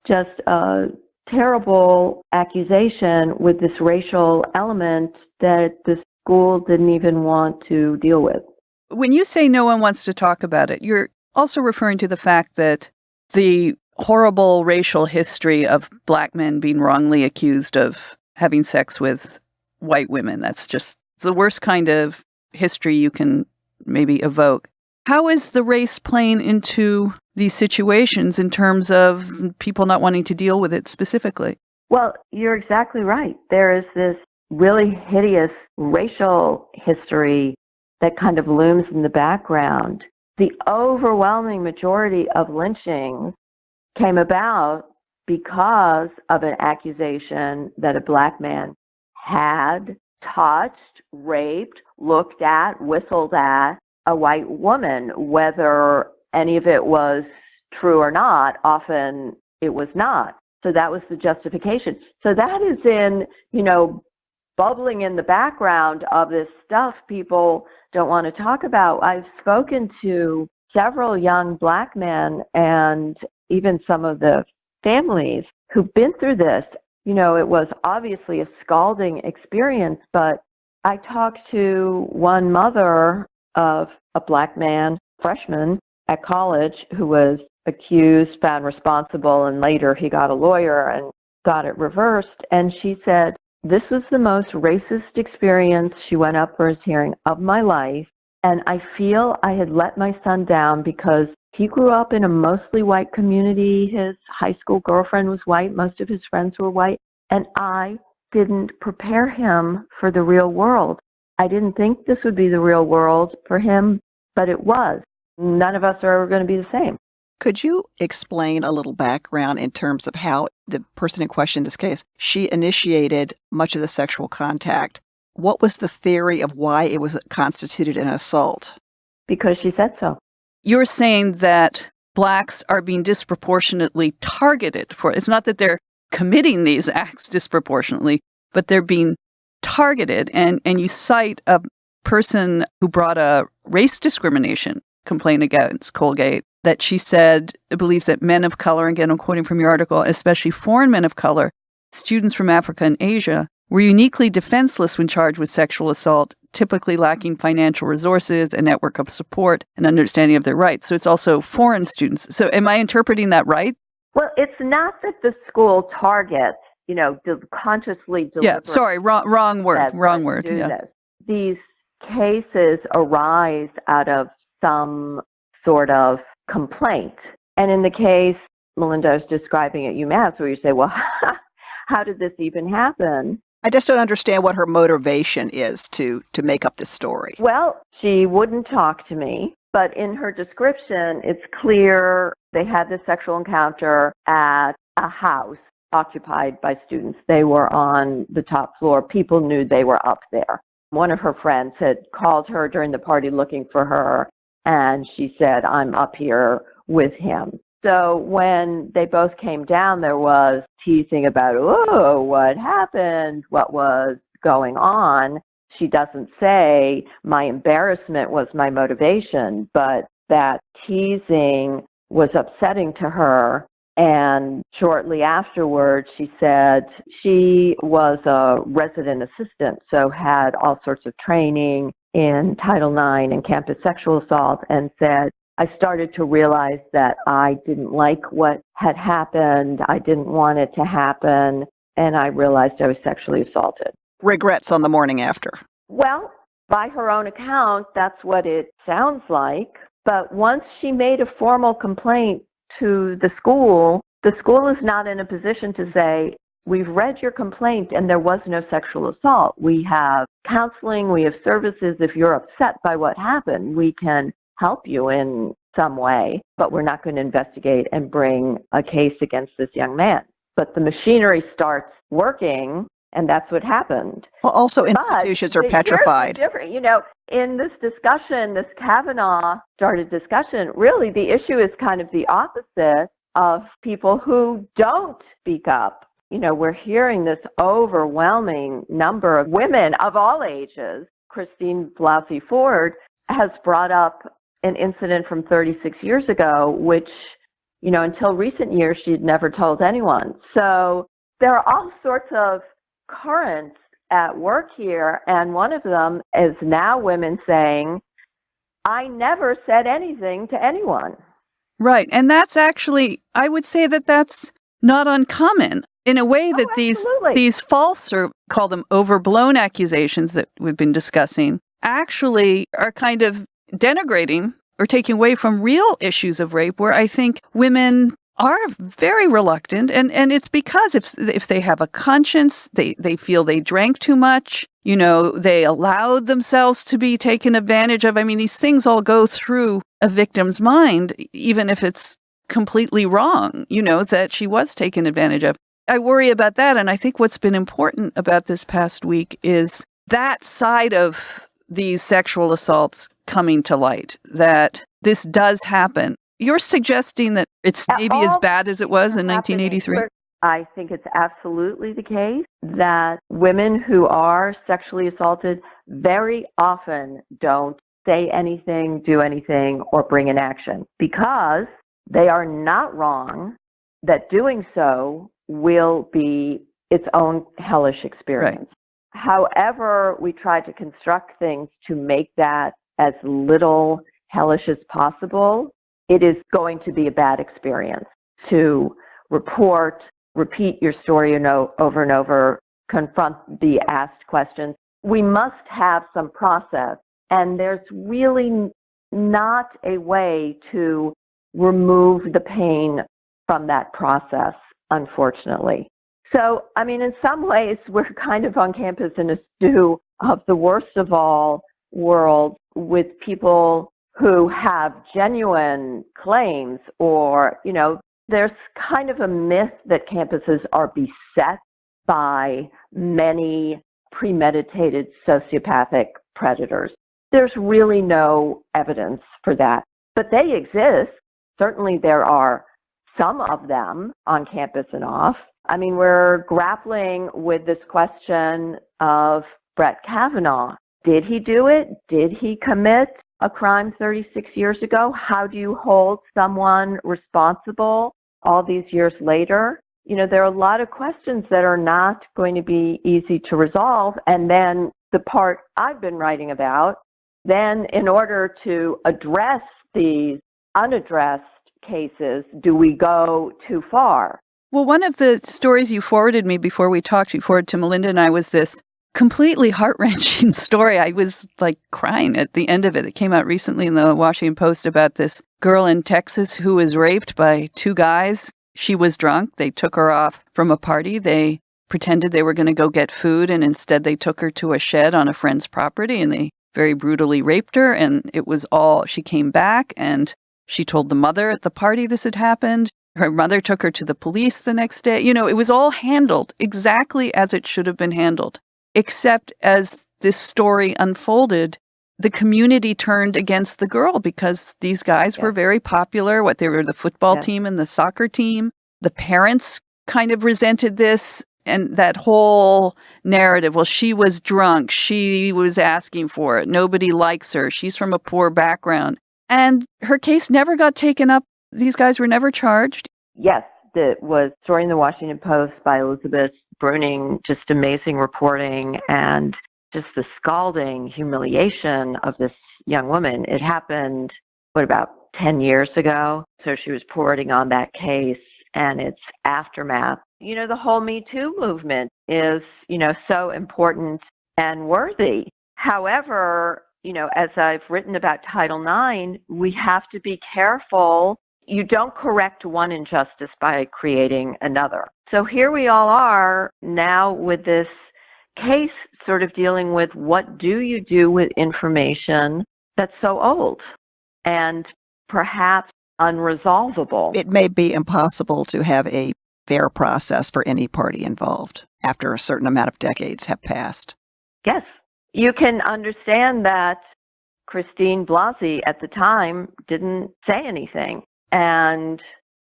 S4: just a terrible accusation with this racial element that the school didn't even want to deal with.
S1: When you say no one wants to talk about it, you're also referring to the fact that the horrible racial history of Black men being wrongly accused of having sex with white women. That's just the worst kind of history you can maybe evoke. How is the race playing into these situations in terms of people not wanting to deal with it specifically?
S4: Well, you're exactly right. There is this really hideous racial history that kind of looms in the background. The overwhelming majority of lynchings came about because of an accusation that a Black man had touched, raped, looked at, whistled at a white woman. Whether any of it was true or not, often it was not. So that was the justification. So that is bubbling in the background of this stuff people don't want to talk about. I've spoken to several young Black men and even some of the families who've been through this. It was obviously a scalding experience, but I talked to one mother of a Black man, freshman at college, who was accused, found responsible, and later he got a lawyer and got it reversed. And she said, this was the most racist experience, she went up for his hearing, of my life. And I feel I had let my son down because he grew up in a mostly white community. His high school girlfriend was white. Most of his friends were white. And I didn't prepare him for the real world. I didn't think this would be the real world for him, but it was. None of us are ever going to be the same.
S2: Could you explain a little background in terms of how the person in question in this case, she initiated much of the sexual contact? What was the theory of why it was constituted an assault?
S4: Because she said so.
S1: You're saying that Blacks are being disproportionately targeted for it. It's not that they're committing these acts disproportionately, but they're being targeted. And you cite a person who brought a race discrimination complaint against Colgate, that she said believes that men of color, again, I'm quoting from your article, especially foreign men of color, students from Africa and Asia, were uniquely defenseless when charged with sexual assault, typically lacking financial resources, a network of support, and understanding of their rights. So it's also foreign students. So am I interpreting that right?
S4: Well, it's not that the school targets, consciously deliberately.
S1: Yeah, sorry, wrong word. Yeah.
S4: These cases arise out of some sort of complaint. And in the case Melinda is describing at UMass, where you say, well, how did this even happen?
S2: I just don't understand what her motivation is to make up this story.
S4: Well, she wouldn't talk to me, but in her description, it's clear they had this sexual encounter at a house occupied by students. They were on the top floor. People knew they were up there. One of her friends had called her during the party looking for her, and she said, I'm up here with him. So when they both came down, there was teasing about, oh, what happened? What was going on? She doesn't say my embarrassment was my motivation, but that teasing was upsetting to her. And shortly afterwards, she said she was a resident assistant, so had all sorts of training in Title IX and campus sexual assault, and said, I started to realize that I didn't like what had happened. I didn't want it to happen. And I realized I was sexually assaulted.
S2: Regrets on the morning after.
S4: Well, by her own account, that's what it sounds like. But once she made a formal complaint to the school is not in a position to say, we've read your complaint and there was no sexual assault. We have counseling, we have services. If you're upset by what happened, we can help you in some way, but we're not going to investigate and bring a case against this young man. But the machinery starts working, and that's what happened.
S2: Well, also, institutions are petrified.
S4: In this discussion, this Kavanaugh started discussion, really the issue is kind of the opposite of people who don't speak up. We're hearing this overwhelming number of women of all ages. Christine Blasey Ford has brought up an incident from 36 years ago, which, until recent years, she'd never told anyone. So there are all sorts of currents at work here, and one of them is now women saying, I never said anything to anyone.
S1: Right. And that's actually, I would say that that's not uncommon in a way that these false, or call them overblown accusations that we've been discussing, actually are kind of denigrating or taking away from real issues of rape, where I think women are very reluctant. And it's because if they have a conscience, they feel they drank too much, they allowed themselves to be taken advantage of. I mean, these things all go through a victim's mind, even if it's completely wrong, that she was taken advantage of. I worry about that. And I think what's been important about this past week is that side of these sexual assaults coming to light, that this does happen. You're suggesting that it's maybe as bad as it was in 1983?
S4: I think it's absolutely the case that women who are sexually assaulted very often don't say anything, do anything, or bring an action, because they are not wrong that doing so will be its own hellish experience. Right. However, we try to construct things to make that as little hellish as possible, it is going to be a bad experience to report, repeat your story over and over, confront the asked questions. We must have some process, and there's really not a way to remove the pain from that process, unfortunately. So, in some ways, we're kind of on campus in a stew of the worst of all worlds, with people who have genuine claims, or, there's kind of a myth that campuses are beset by many premeditated sociopathic predators. There's really no evidence for that, but they exist. Certainly there are some of them on campus and off. We're grappling with this question of Brett Kavanaugh. Did he do it? Did he commit a crime 36 years ago? How do you hold someone responsible all these years later? There are a lot of questions that are not going to be easy to resolve. And then the part I've been writing about, then in order to address these unaddressed cases, do we go too far?
S1: Well, one of the stories you forwarded me before we talked, you forwarded to Melinda and I, was this completely heart-wrenching story. I was crying at the end of it. It came out recently in the Washington Post about this girl in Texas who was raped by two guys. She was drunk. They took her off from a party. They pretended they were going to go get food, and instead they took her to a shed on a friend's property, and they very brutally raped her. And she came back and she told the mother at the party this had happened. Her mother took her to the police the next day. It was all handled exactly as it should have been handled. Except as this story unfolded, the community turned against the girl because these guys were very popular. They were the football team and the soccer team. The parents kind of resented this, and that whole narrative. Well, she was drunk. She was asking for it. Nobody likes her. She's from a poor background. And her case never got taken up. These guys were never charged.
S4: Yes, that was story in the Washington Post by Elizabeth Bruning, just amazing reporting and just the scalding humiliation of this young woman. It happened, about 10 years ago? So she was reporting on that case and its aftermath. The whole Me Too movement is, so important and worthy. However, as I've written about Title IX, we have to be careful. You don't correct one injustice by creating another. So here we all are now with this case sort of dealing with what do you do with information that's so old and perhaps unresolvable.
S2: It may be impossible to have a fair process for any party involved after a certain amount of decades have passed.
S4: Yes. You can understand that Christine Blasey at the time didn't say anything. And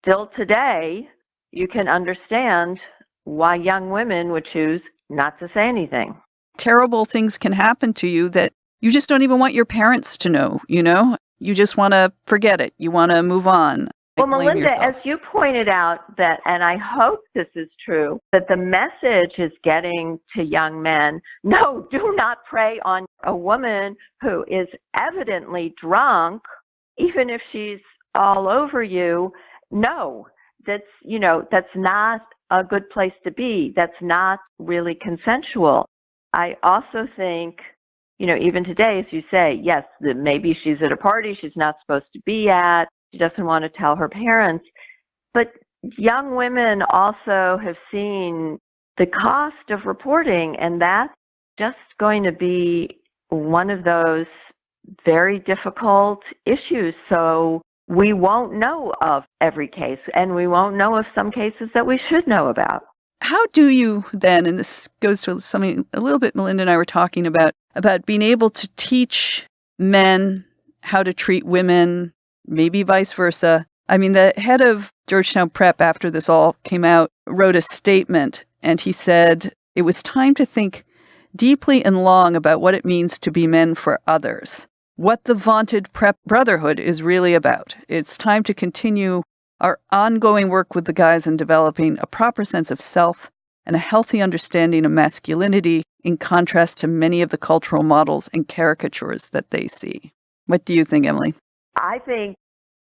S4: still today, you can understand why young women would choose not to say anything.
S1: Terrible things can happen to you that you just don't even want your parents to know, You just want to forget it. You want to move on.
S4: Well, Melinda, as you pointed out that, and I hope this is true, that the message is getting to young men, no, do not prey on a woman who is evidently drunk, even if she's all over you. No, that's not a good place to be. That's not really consensual. I also think, even today, as you say, yes, maybe she's at a party she's not supposed to be at. She doesn't want to tell her parents. But young women also have seen the cost of reporting, and that's just going to be one of those very difficult issues. So we won't know of every case, and we won't know of some cases that we should know about.
S1: How do you then, and this goes to something a little bit Melinda and I were talking about being able to teach men how to treat women, maybe vice versa. I mean, the head of Georgetown Prep, after this all came out, wrote a statement, and he said it was time to think deeply and long about what it means to be men for others, what the vaunted prep brotherhood is really about. It's time to continue our ongoing work with the guys in developing a proper sense of self and a healthy understanding of masculinity in contrast to many of the cultural models and caricatures that they see. What do you think, Emily?
S4: I think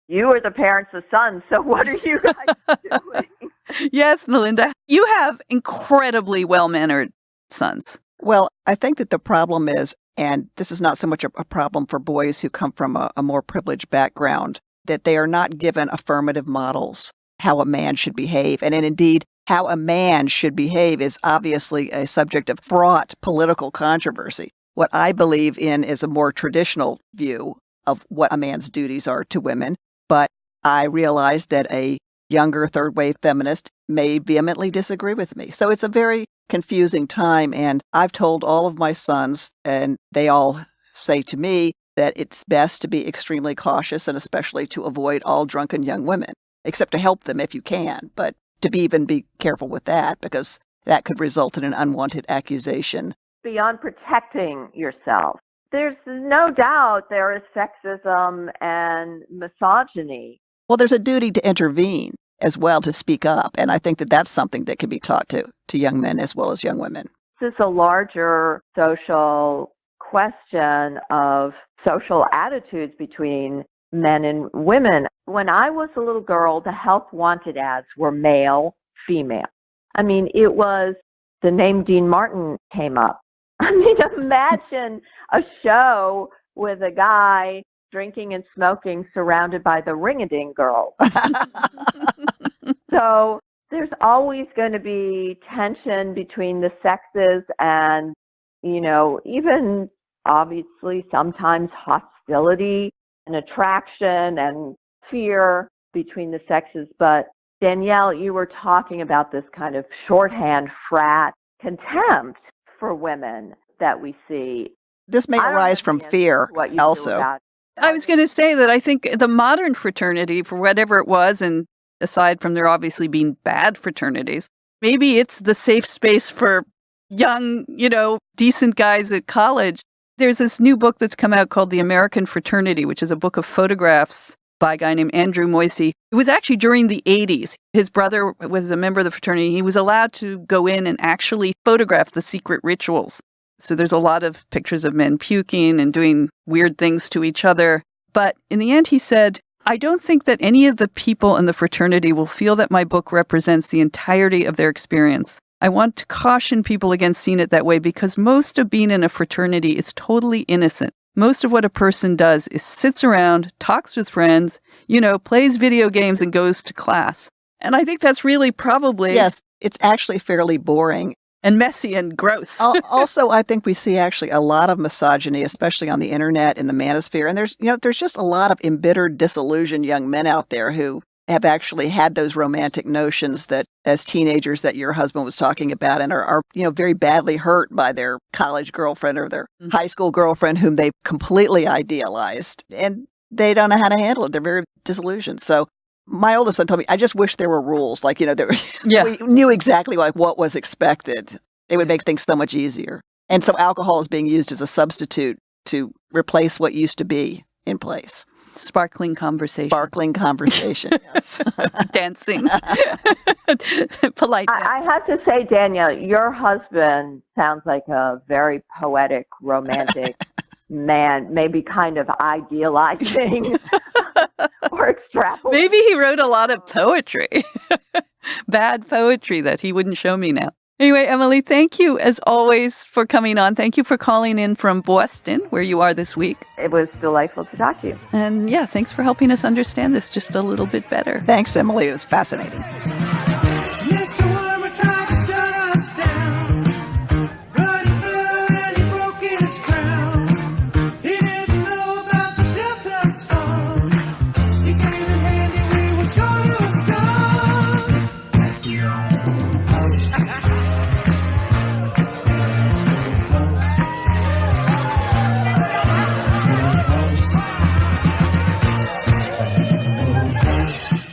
S4: you are the parents of sons, so what are you guys doing?
S1: Yes, Melinda, you have incredibly well-mannered sons.
S2: Well, I think that the problem is, and this is not so much a problem for boys who come from a more privileged background, that they are not given affirmative models how a man should behave. And indeed, how a man should behave is obviously a subject of fraught political controversy. What I believe in is a more traditional view of what a man's duties are to women. But I realize that a younger third-wave feminist may vehemently disagree with me. So it's a very confusing time. And I've told all of my sons, and they all say to me, that it's best to be extremely cautious and especially to avoid all drunken young women, except to help them if you can, but to be careful with that because that could result in an unwanted accusation.
S4: Beyond protecting yourself, there's no doubt there is sexism and misogyny.
S2: Well, there's a duty to intervene as well, to speak up, and I think that that's something that can be taught to young men as well as young women.
S4: This is a larger social question of social attitudes between men and women. When I was a little girl, the health wanted ads were male, female. I mean, it was the name Dean Martin came up. I mean, imagine a show with a guy drinking and smoking surrounded by the ring-a-ding girls. So there's always going to be tension between the sexes and, even obviously sometimes hostility and attraction and fear between the sexes. But Danielle, you were talking about this kind of shorthand frat contempt for women that we see.
S2: This may arise from fear also.
S1: I was going to say that I think the modern fraternity, for whatever it was, and aside from there obviously being bad fraternities, maybe it's the safe space for young, decent guys at college. There's this new book that's come out called The American Fraternity, which is a book of photographs by a guy named Andrew Moisey. It was actually during the 80s. His brother was a member of the fraternity. He was allowed to go in and actually photograph the secret rituals. So there's a lot of pictures of men puking and doing weird things to each other. But in the end, he said, I don't think that any of the people in the fraternity will feel that my book represents the entirety of their experience. I want to caution people against seeing it that way because most of being in a fraternity is totally innocent. Most of what a person does is sits around, talks with friends, plays video games and goes to class. And I think that's really probably...
S2: Yes, it's actually fairly boring.
S1: And messy and gross.
S2: Also, I think we see actually a lot of misogyny, especially on the internet, in the manosphere. And there's just a lot of embittered, disillusioned young men out there who have actually had those romantic notions that as teenagers that your husband was talking about and are very badly hurt by their college girlfriend or their high school girlfriend whom they completely idealized. And they don't know how to handle it. They're very disillusioned. So my oldest son told me, I just wish there were rules. We knew exactly what was expected. It would make things so much easier. And so alcohol is being used as a substitute to replace what used to be in place.
S1: Sparkling conversation,
S2: yes.
S1: Dancing. Polite.
S4: I have to say, Danielle, your husband sounds like a very poetic, romantic man, maybe kind of idealizing or extrapolating.
S1: Maybe he wrote a lot of poetry, bad poetry that he wouldn't show me now. Anyway, Emily, thank you as always for coming on. Thank you for calling in from Boston, where you are this week.
S4: It was delightful to talk to you.
S1: And yeah, thanks for helping us understand this just a little bit better.
S2: Thanks, Emily. It was fascinating.
S6: Mr. Wormer tried to shut us down, but he fell and he broke his crown. He didn't know about the Delta storm. He came in handy, we were sure he was gone. At the old house.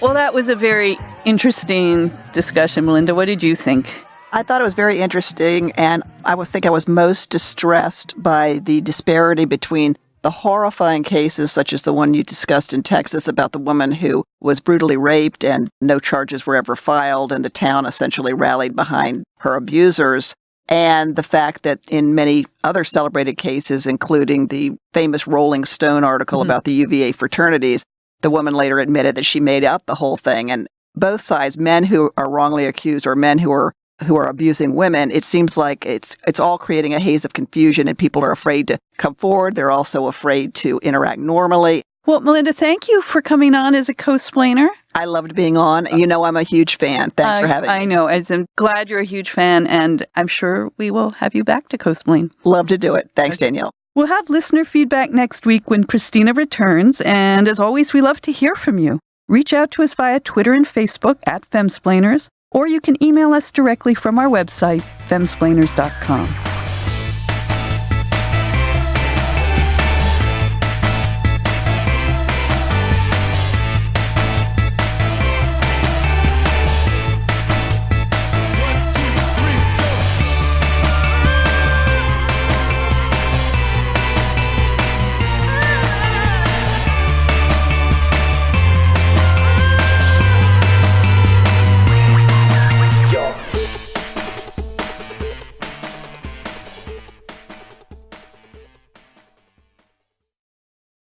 S1: Well, that was a very interesting discussion, Melinda. What did you think?
S2: I thought it was very interesting, and I was most distressed by the disparity between the horrifying cases, such as the one you discussed in Texas about the woman who was brutally raped and no charges were ever filed, and the town essentially rallied behind her abusers, and the fact that in many other celebrated cases, including the famous Rolling Stone article about the UVA fraternities, the woman later admitted that she made up the whole thing. And both sides, men who are wrongly accused or men who are abusing women, it seems like it's all creating a haze of confusion, and people are afraid to come forward. They're also afraid to interact normally.
S1: Well, Melinda, thank you for coming on as a co-splainer. I
S2: loved being on. I'm a huge fan. Thanks for having me.
S1: I know. I'm glad you're a huge fan, and I'm sure we will have you back to co-splain.
S2: Love to do it. Thanks, Danielle.
S1: We'll have listener feedback next week when Christina returns, and as always, we love to hear from you. Reach out to us via Twitter and Facebook at Femsplainers, or you can email us directly from our website, femsplainers.com.